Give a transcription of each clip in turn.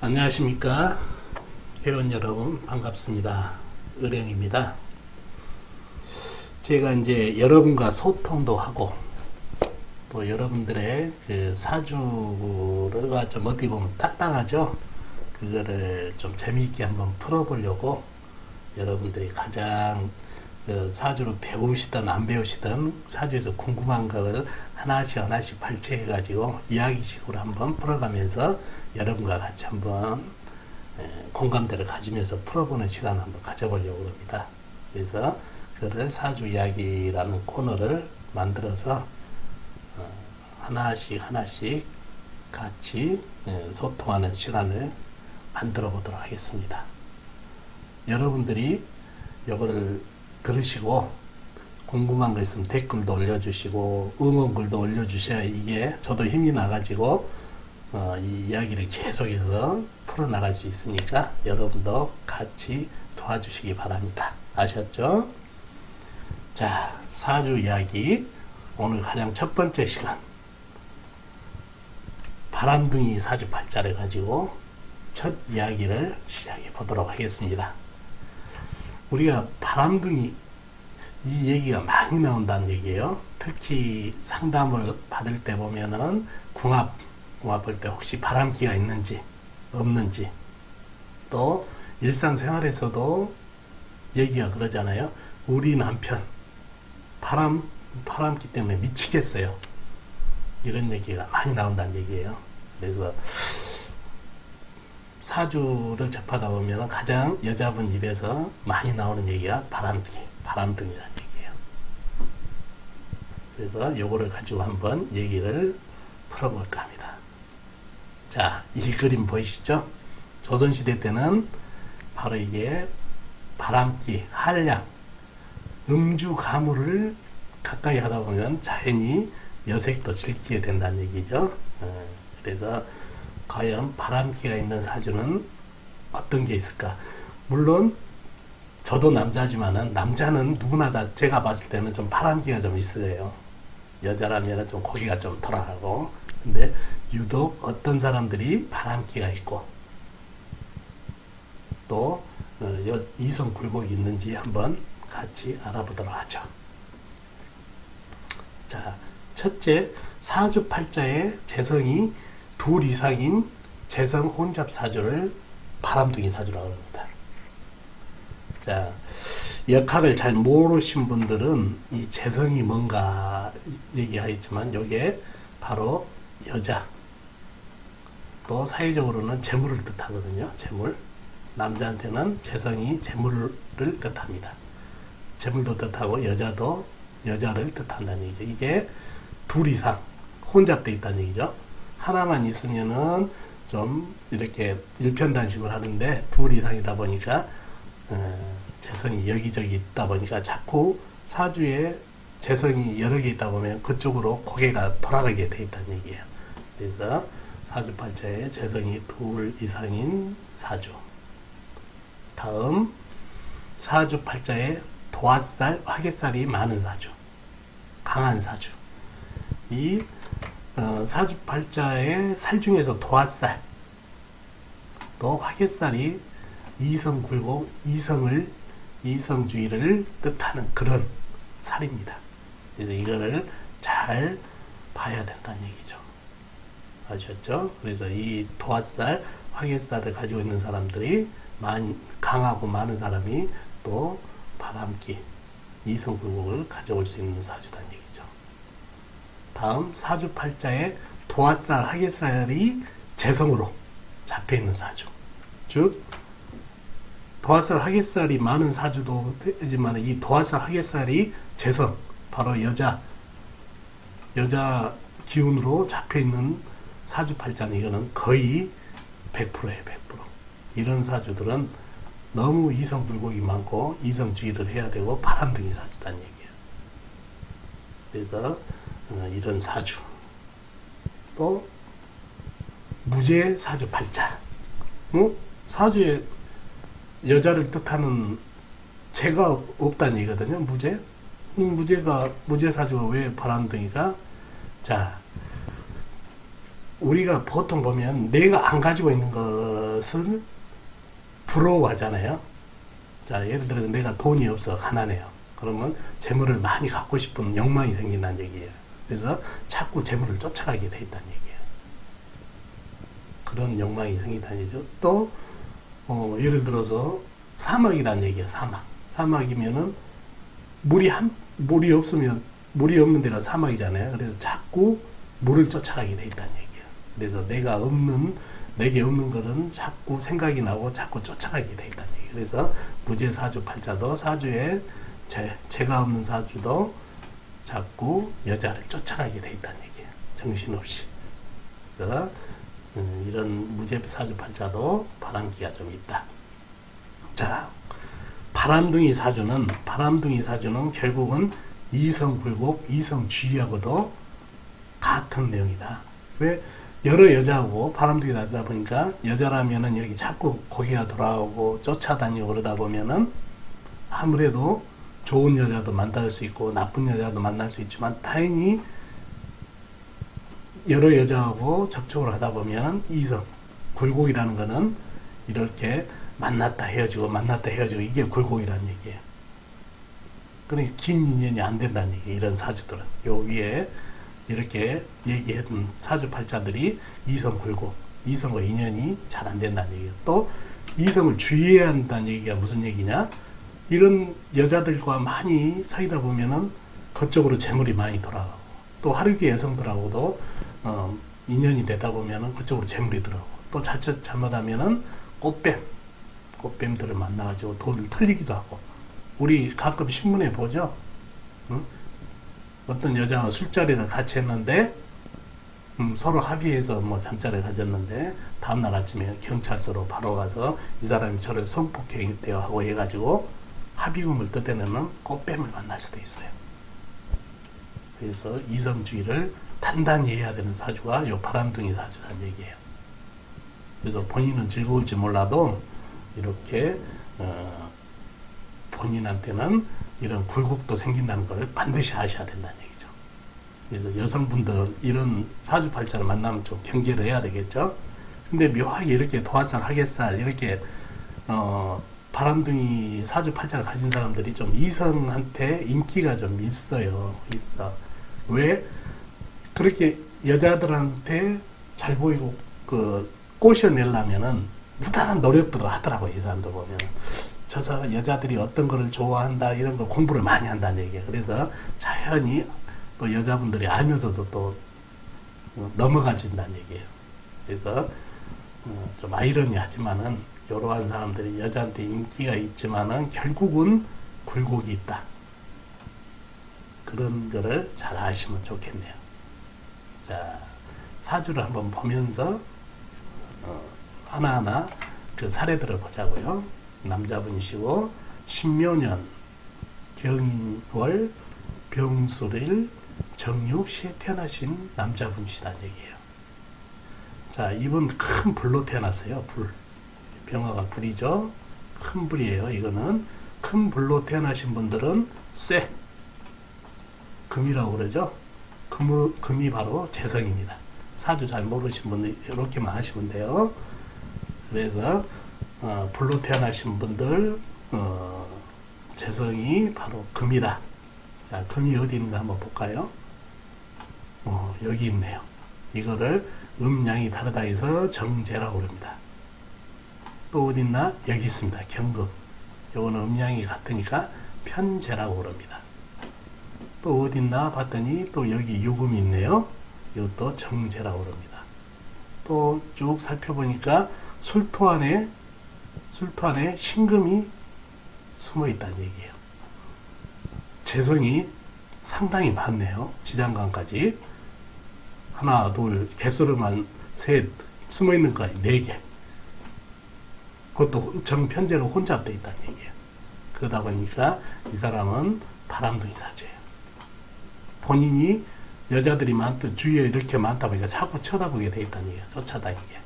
안녕하십니까 회원 여러분, 반갑습니다. 의령입니다. 제가 이제 여러분과 소통도 하고 또 여러분들의 그 사주가 좀 어떻게 보면 딱딱하죠. 그거를 좀 재미있게 한번 풀어보려고 여러분들이 가장 그 사주를 배우시든 안 배우시든 사주에서 궁금한 거를 하나씩 발췌해 가지고 이야기식으로 한번 풀어가면서 여러분과 같이 한번 공감대를 가지면서 풀어보는 시간을 한번 가져보려고 합니다. 그래서 그를 사주 이야기라는 코너를 만들어서 하나씩 같이 소통하는 시간을 만들어 보도록 하겠습니다. 여러분들이 이거를 들으시고 궁금한 거 있으면 댓글도 올려주시고 응원글도 올려주셔야 이게 저도 힘이 나가지고 이 이야기를 계속해서 풀어나갈 수 있으니까 여러분도 같이 도와주시기 바랍니다. 아셨죠? 자, 사주 이야기 오늘 가장 첫 번째 시간 바람둥이 사주팔자를 가지고 첫 이야기를 시작해 보도록 하겠습니다. 우리가 바람둥이 이 얘기가 많이 나온다는 얘기예요. 특히 상담을 받을 때 보면은 궁합 볼 때 혹시 바람기가 있는지 없는지, 또 일상생활에서도 얘기가 그러잖아요. 우리 남편 바람기 때문에 미치겠어요. 이런 얘기가 많이 나온다는 얘기예요. 그래서 사주를 접하다 보면 가장 여자분 입에서 많이 나오는 얘기가 바람둥이라는 얘기예요. 그래서 요거를 가지고 한번 얘기를 풀어볼까 합니다. 자, 이 그림 보이시죠? 조선시대 때는 바로 이게 바람기, 한량, 음주, 가물을 가까이 하다 보면 자연히 여색도 즐기게 된다는 얘기죠. 그래서 과연 바람기가 있는 사주는 어떤 게 있을까? 물론 저도 남자지만은 남자는 누구나 다 제가 봤을 때는 좀 바람기가 좀 있어요. 여자라면 좀 고기가 좀 돌아가고, 근데 유독 어떤 사람들이 바람기가 있고 또 이성 굴곡이 있는지 한번 같이 알아보도록 하죠. 자, 첫째, 사주팔자의 재성이 둘 이상인 재성 혼잡 사주를 바람둥이 사주라고 합니다. 자, 역학을 잘 모르신 분들은 이 재성이 뭔가 얘기하겠지만 요게 바로 여자, 또 사회적으로는 재물을 뜻하거든요. 재물. 남자한테는 재성이 재물을 뜻합니다. 재물도 뜻하고 여자를 뜻한다는 얘기죠. 이게 둘 이상 혼잡되어 있다는 얘기죠. 하나만 있으면은 좀 이렇게 일편단심을 하는데 둘 이상이다 보니까 재성이 여기저기 있다 보니까 자꾸 사주에 재성이 여러 개 있다 보면 그쪽으로 고개가 돌아가게 돼 있다는 얘기예요. 그래서 사주팔자에 재성이 둘 이상인 사주. 다음, 사주팔자에 도화살, 화개살이 많은 사주, 강한 사주. 이 사주팔자의 살 중에서 도화살, 또 화개살이 이성굴곡, 이성주의를 뜻하는 그런 살입니다. 그래서 이거를 잘 봐야 된다는 얘기죠. 아셨죠? 그래서 이 도화살, 화개살을 가지고 있는 사람들이 강하고 많은 사람이 또 바람기, 이성굴곡을 가져올 수 있는 사주다는 얘기죠. 다음, 사주팔자에 도화살, 화개살이 재성으로 잡혀있는 사주. 즉 도화살, 화개살이 많은 사주도 되지만 이 도화살, 화개살이 재성, 바로 여자 기운으로 잡혀있는 사주팔자는 이거는 거의 100%예요. 100%. 이런 사주들은 너무 이성불복이 많고 이성주의를 해야 되고 바람둥이 사주다는 얘기예요. 그래서 이런 사주, 또 무죄 사주팔자, 사주에 여자를 뜻하는 죄가 없다는 얘기거든요. 무죄 사주가 왜 바람둥이가? 자, 우리가 보통 보면 내가 안 가지고 있는 것을 부러워하잖아요. 자, 예를 들어서 내가 돈이 없어, 가난해요. 그러면 재물을 많이 갖고 싶은 욕망이 생긴다는 얘기예요. 그래서 자꾸 재물을 쫓아가게 돼 있다는 얘기예요. 그런 욕망이 생긴다는 얘기죠. 또 예를 들어서 사막이라는 얘기예요. 사막이면은 물이 없는 데가 사막이잖아요. 그래서 자꾸 물을 쫓아가게 돼 있다는 얘기예요. 그래서 내게 없는 것은 자꾸 생각이 나고 자꾸 쫓아가게 돼 있다는 얘기예요. 그래서 무제사주 팔자도 사주에 제가 없는 사주도 자꾸 여자를 쫓아가게 돼 있다는 얘기예요. 정신없이. 그래서 이런 무제사주 팔자도 바람기가 좀 있다. 자, 바람둥이 사주는 결국은 이성불복, 이성주의하고도 같은 내용이다. 왜? 여러 여자하고 바람둥이 다르다 보니까 여자라면은 이렇게 자꾸 고개가 돌아오고 쫓아다니고 그러다 보면은 아무래도 좋은 여자도 만날 수 있고 나쁜 여자도 만날 수 있지만 다행히 여러 여자하고 접촉을 하다 보면은 이성, 굴곡이라는 거는 이렇게 만났다 헤어지고 이게 굴곡이라는 얘기예요. 그러니까 긴 인연이 안 된다는 얘기예요. 이런 사주들은. 요 위에 이렇게 얘기했던 사주팔자들이 이성 굴곡, 이성과 인연이 잘 안 된다는 얘기예요. 또 이성을 주의해야 한다는 얘기가 무슨 얘기냐? 이런 여자들과 많이 사귀다 보면은 그쪽으로 재물이 많이 돌아가고 또 하루기 여성들하고도 인연이 되다 보면은 그쪽으로 재물이 들어가고 또 자칫 잘못하면은 꽃뱀들을 만나가지고 돈을 털리기도 하고 우리 가끔 신문에 보죠. 응? 어떤 여자와 술자리를 같이 했는데 서로 합의해서 뭐 잠자리를 가졌는데 다음날 아침에 경찰서로 바로 가서 이 사람이 저를 성폭행했대요 하고 해가지고 합의금을 뜯어내는 꽃뱀을 만날 수도 있어요. 그래서 이성주의를 단단히 해야 되는 사주가 요 바람둥이 사주라는 얘기예요. 그래서 본인은 즐거울지 몰라도 이렇게 본인한테는 이런 굴곡도 생긴다는 걸 반드시 아셔야 된다는 얘기죠. 그래서 여성분들 이런 사주팔자를 만나면 좀 경계를 해야 되겠죠. 근데 묘하게 이렇게 도화살, 하객살 이렇게 바람둥이 사주팔자를 가진 사람들이 좀 이성한테 인기가 좀 있어요. 왜? 그렇게 여자들한테 잘 보이고 꼬셔내려면은 무단한 노력들을 하더라고요. 이 사람들 보면. 저 여자들이 어떤 거를 좋아한다 이런 거 공부를 많이 한다는 얘기예요. 그래서 자연히 또 여자분들이 알면서도 또 넘어가진다는 얘기예요. 그래서 좀 아이러니하지만은 이러한 사람들이 여자한테 인기가 있지만은 결국은 굴곡이 있다. 그런 거를 잘 아시면 좋겠네요. 자, 사주를 한번 보면서 하나하나 그 사례들을 보자고요. 남자분이시고 신묘년 경인월 병술일 정육시에 태어나신 남자분이시라는 얘기예요. 자, 이분 큰 불로 태어났어요. 불. 병화가 불이죠. 큰 불이에요. 이거는 큰 불로 태어나신 분들은 쇠. 금이라고 그러죠. 금이 바로 재성입니다. 사주 잘 모르신 분들 이렇게만 하시면 돼요. 그래서 불로 태어나신 분들 재성이 바로 금이다. 자, 금이 어디 있는가 한번 볼까요? 여기 있네요. 이거를 음양이 다르다 해서 정제라고 그럽니다. 또 어디 있나? 여기 있습니다. 경금. 요거는 음양이 같으니까 편제라고 그럽니다. 또 어디 있나 봤더니 또 여기 유금이 있네요. 이것도 정제라고 그럽니다. 또 쭉 살펴보니까 술토 안에 신금이 숨어 있다는 얘기예요. 재성이 상당히 많네요. 지장간까지. 하나, 둘, 개수로만 셋, 숨어 있는 거까지 4개. 그것도 정편제로 혼자 돼 있다는 얘기예요. 그러다 보니까 이 사람은 바람둥이 사주예요. 본인이 여자들이 주위에 이렇게 많다 보니까 자꾸 쳐다보게 돼 있다는 얘기예요. 쫓아다니게.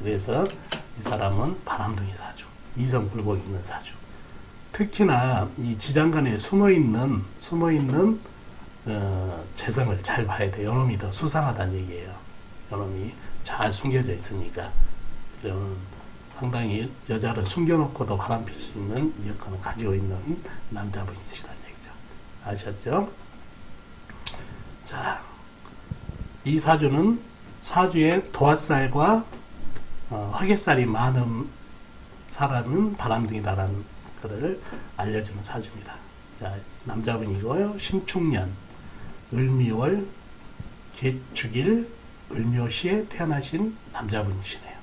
그래서 이 사람은 바람둥이 사주, 이성 굴곡 있는 사주. 특히나 이 지장간에 숨어있는 재성을 잘 봐야 돼요. 이놈이 더 수상하다는 얘기예요. 저놈이 잘 숨겨져 있으니까. 그럼 상당히 여자를 숨겨놓고도 바람필 수 있는 여건을 가지고 있는 남자분이시다는 얘기죠. 아셨죠? 자, 이 사주는 사주에 도화살과 화개살이 많은 사람은 바람둥이라는 것을 알려주는 사주입니다. 자, 남자분이고요. 신축년, 을미월, 개축일, 을묘시에 태어나신 남자분이시네요.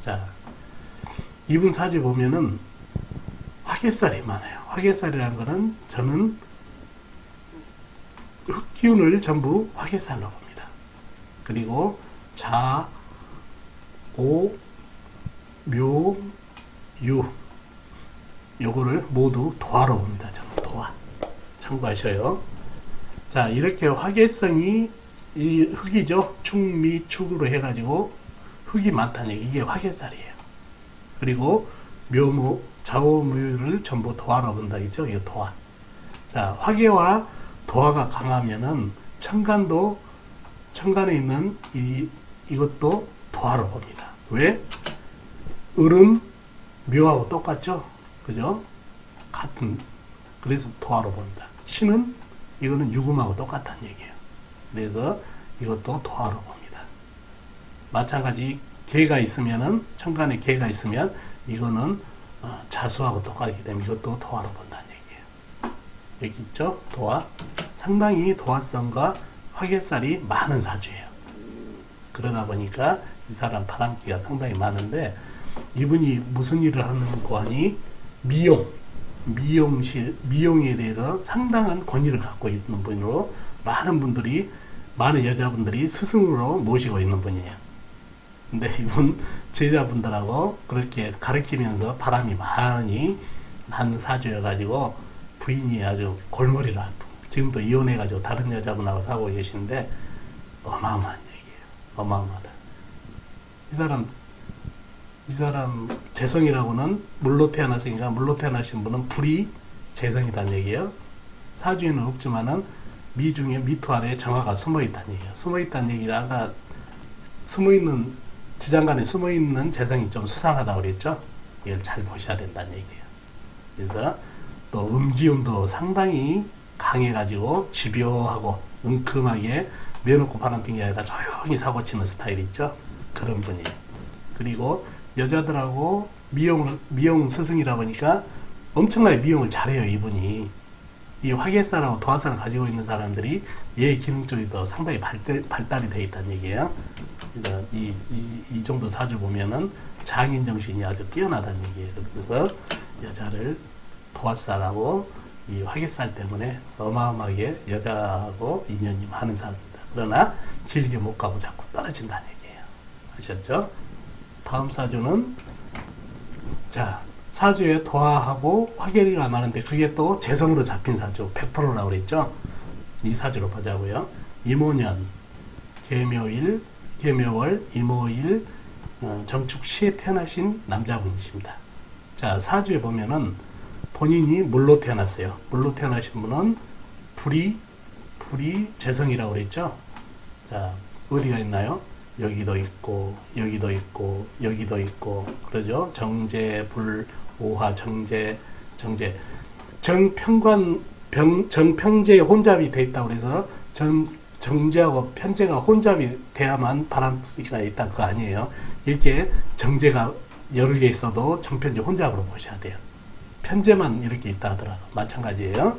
자, 이분 사주 보면은 화개살이 많아요. 화개살이라는 거는 저는 흑기운을 전부 화개살로 봅니다. 그리고 자, 오, 묘, 유 요거를 모두 도화로 봅니다. 저는 도화. 참고하셔요. 자, 이렇게 화개성이 이 흑이죠. 축미 축으로 해가지고 흑이 많다는 얘기. 이게 화개살이에요. 그리고 묘무 좌우묘를 전부 도화로 본다 있죠. 이거 도화. 자, 화개와 도화가 강하면은 천간에 있는 이것도 도화로 봅니다. 왜? 을은 묘하고 똑같죠. 그죠? 같은. 그래서 도화로 봅니다. 신은 이거는 유금하고 똑같다는 얘기예요. 그래서 이것도 도화로 봅니다. 마찬가지 개가 있으면은 천간에 개가 있으면 이거는 자수하고 똑같기 때문에 이것도 도화로 본다는 얘기예요. 여기 있죠? 도화. 상당히 도화성과 화개살이 많은 사주예요. 그러다 보니까 이 사람 바람기가 상당히 많은데 이분이 무슨 일을 하는 거 하니 미용에 대해서 상당한 권위를 갖고 있는 분으로 많은 여자분들이 스승으로 모시고 있는 분이에요. 근데 이분 제자분들하고 그렇게 가르치면서 바람이 많이 난 사주여가지고 부인이 아주 골머리를 아프고 지금도 이혼해가지고 다른 여자분하고 살고 계시는데 어마어마한 얘기예요. 어마어마하다. 이 사람 재성이라고는 물로 태어났으니까 물로 태어나신 분은 불이 재성이라는 얘기예요. 사주에는 없지만은 미토 안에 정화가 숨어있다는 얘기예요. 숨어있다는 얘기를 아까 지장간에 숨어있는 재성이 좀 수상하다고 그랬죠. 이걸 잘 보셔야 된다는 얘기예요. 그래서 또 음기운도 상당히 강해가지고 집요하고 은큼하게 매놓고 바람핀 게 아니라 조용히 사고치는 스타일 있죠. 그런 분이에요. 그리고 여자들하고 미용 스승이라 보니까 엄청나게 미용을 잘해요. 이분이 이 화개살하고 도화살을 가지고 있는 사람들이 얘 기능 쪽이 더 상당히 발달이 되어 있다는 얘기예요. 그래서 이 정도 사주 보면은 장인 정신이 아주 뛰어나다는 얘기예요. 그래서 여자를 도화살하고 이 화개살 때문에 어마어마하게 여자하고 인연이 많은 사람입니다. 그러나 길게 못 가고 자꾸 떨어진다는 얘기예요. 아셨죠? 다음 사주는 자, 사주에 도화하고 화개가 많은데 그게 또 재성으로 잡힌 사주 100%라고 그랬죠. 이 사주로 보자고요. 이모년, 계묘월, 이모일, 정축시에 태어나신 남자분이십니다. 자, 사주에 보면은 본인이 물로 태어났어요. 물로 태어나신 분은 불이 재성이라고 그랬죠. 자, 어디가 있나요? 여기도 있고 여기도 있고 여기도 있고 그러죠. 정제, 불, 오화, 정제, 정평제에 혼잡이 돼 있다고 그래서 정제하고 편제가 혼잡이 돼야만 바람기가 있다 그거 아니에요. 이렇게 정제가 여러 개 있어도 정편제 혼잡으로 보셔야 돼요. 편제만 이렇게 있다 하더라도 마찬가지예요.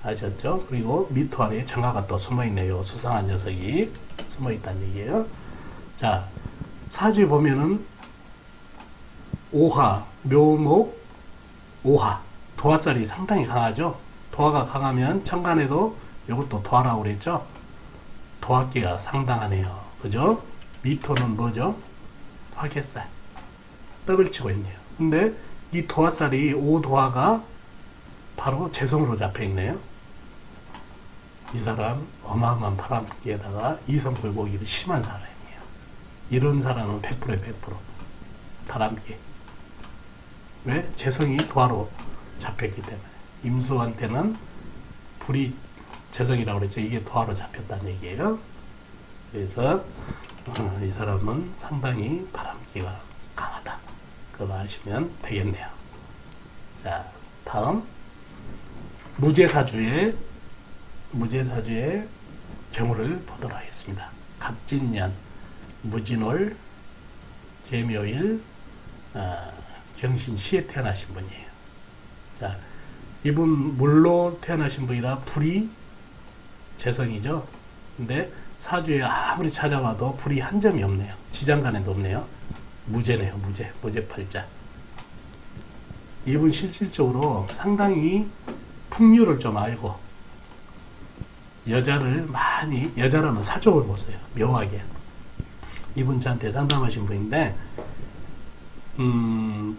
아셨죠? 그리고 미토 안에 정화가 또 숨어있네요. 수상한 녀석이 숨어있다는 얘기예요. 자, 사주에 보면은 오화, 묘목, 오화, 도화살이 상당히 강하죠. 도화가 강하면 천간에도 이것도 도화라고 그랬죠. 도화기가 상당하네요. 그죠? 미토는 뭐죠? 화개살. 떡을 치고 있네요. 근데 이 도화살이 오도화가 바로 재성으로 잡혀 있네요. 이 사람 어마어마한 바람기에다가 이성불고기를 심한 사람이에요. 이런 사람은 100%에 100%. 바람기. 왜? 재성이 도화로 잡혔기 때문에. 임수한테는 불이 재성이라고 그랬죠. 이게 도화로 잡혔다는 얘기예요. 그래서 이 사람은 상당히 바람기가 강하다. 그거 아시면 되겠네요. 자, 다음 무제사주의 경우를 보도록 하겠습니다. 갑진년, 무진월, 계묘일, 경신시에 태어나신 분이에요. 자, 이분 물로 태어나신 분이라 불이 재성이죠. 근데 사주에 아무리 찾아봐도 불이 한 점이 없네요. 지장간에도 없네요. 무제네요. 무제팔자. 이분 실질적으로 상당히 풍류를 좀 알고 여자라면 사족을 보세요. 묘하게. 이분 저한테 상담하신 분인데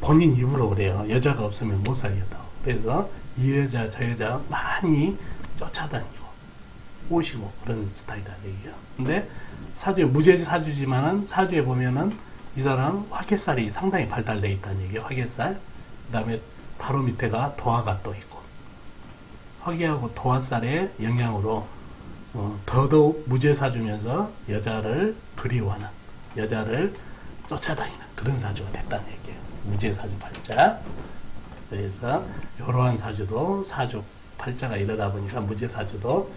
본인 입으로 그래요. 여자가 없으면 못 살겠다고. 그래서 이 여자 저 여자 많이 쫓아다니고 오시고 그런 스타일이라는 얘기예요. 근데 사주에 무제 사주지만은 사주에 보면은 이 사람 화개살이 상당히 발달되어 있다는 얘기예요. 화개살. 그 다음에 바로 밑에가 도화가 또 있고 화개하고 도화살의 영향으로 더더욱 무제 사주면서 여자를 그리워하는 여자를 쫓아다니는 그런 사주가 됐다는 얘기예요. 무제 사주 팔자. 그래서 이러한 사주도 사주 팔자가 이러다 보니까 무제 사주도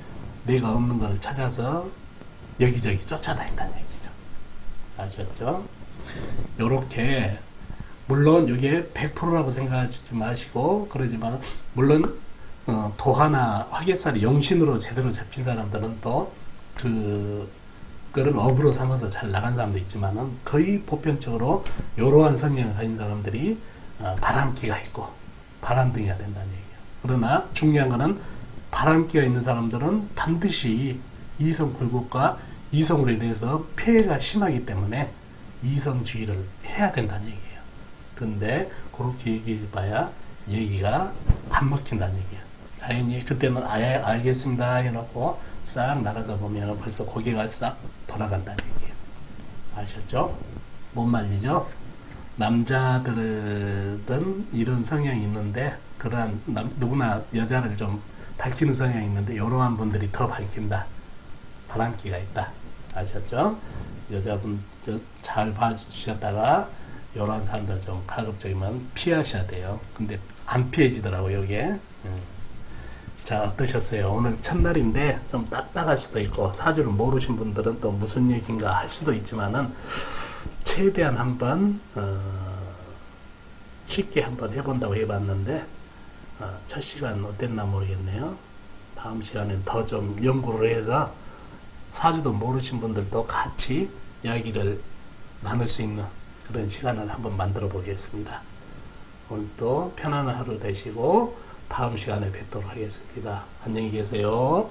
내가 없는 것을 찾아서 여기저기 쫓아다닌다는 얘기죠. 아셨죠? 요렇게 물론 이게 100%라고 생각하지 마시고 그러지만 물론 도화나 화개살이 영신으로 제대로 잡힌 사람들은 또 그런 업으로 삼아서 잘 나간 사람도 있지만은 거의 보편적으로 이러한 성향을 가진 사람들이 바람기가 있고 바람둥이가 된다는 얘기예요. 그러나 중요한 거는 바람기가 있는 사람들은 반드시 이성 굴곡과 이성으로 인해서 폐해가 심하기 때문에 이성주의를 해야 된다는 얘기예요. 근데 그렇게 얘기해 봐야 얘기가 안 먹힌다는 얘기예요. 자연히 그때는 아예 알겠습니다 해놓고 싹 나가서 보면 벌써 고개가 싹 돌아간다는 얘기예요. 아셨죠? 못 말리죠? 남자들은 이런 성향이 있는데 그러한 누구나 여자를 좀 밝히는 성향이 있는데 이러한 분들이 더 밝힌다. 바람기가 있다. 아셨죠? 여자분 잘 봐주셨다가 이러한 사람들 좀 가급적이면 피하셔야 돼요. 근데 안 피해지더라고요, 이게. 자, 어떠셨어요? 오늘 첫날인데 좀 딱딱할 수도 있고 사주를 모르신 분들은 또 무슨 얘기인가 할 수도 있지만은 최대한 한번 쉽게 한번 해본다고 해봤는데 첫 시간 어땠나 모르겠네요. 다음 시간엔 더 좀 연구를 해서 사주도 모르신 분들도 같이 이야기를 나눌 수 있는 그런 시간을 한번 만들어 보겠습니다. 오늘도 편안한 하루 되시고 다음 시간에 뵙도록 하겠습니다. 안녕히 계세요.